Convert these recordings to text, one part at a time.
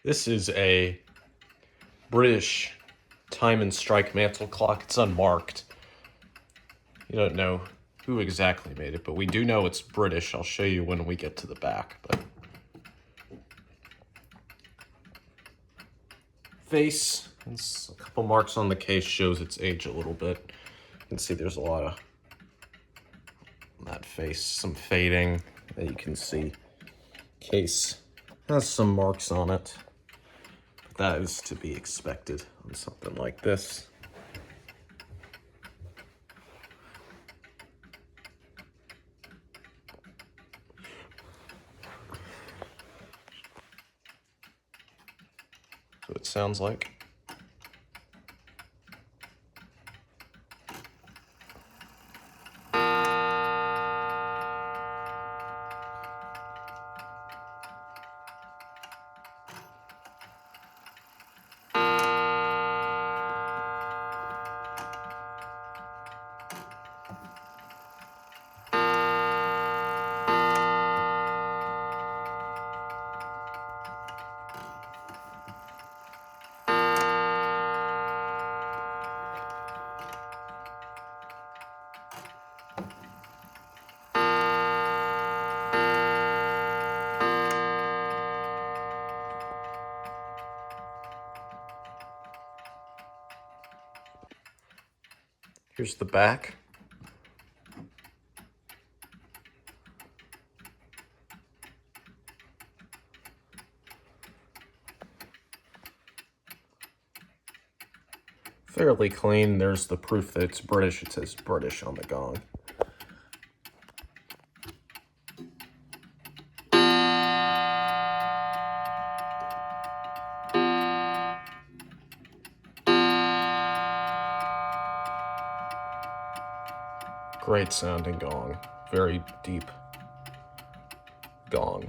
This is a British time and strike mantle clock. It's unmarked. You don't know who exactly made it, but we do know it's British. I'll show you when we get to the back. But face, it's a couple marks on the case shows its age a little bit. You can see there's a lot of that face, some fading that you can see. Case has some marks on it. That is to be expected on something like this. So it sounds like. Here's the back. Fairly clean. There's the proof that it's British. It says British on the gong. Great sounding gong. Very deep gong.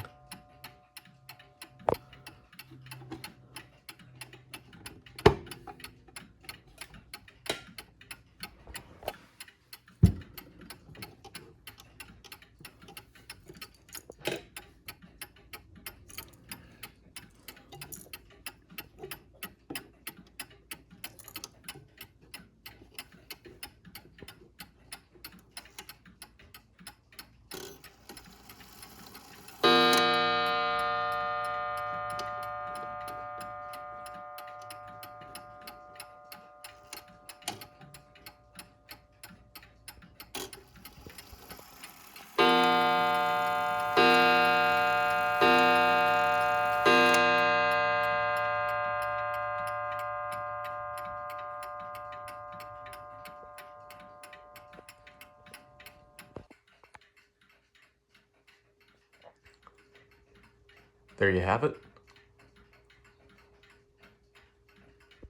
There you have it.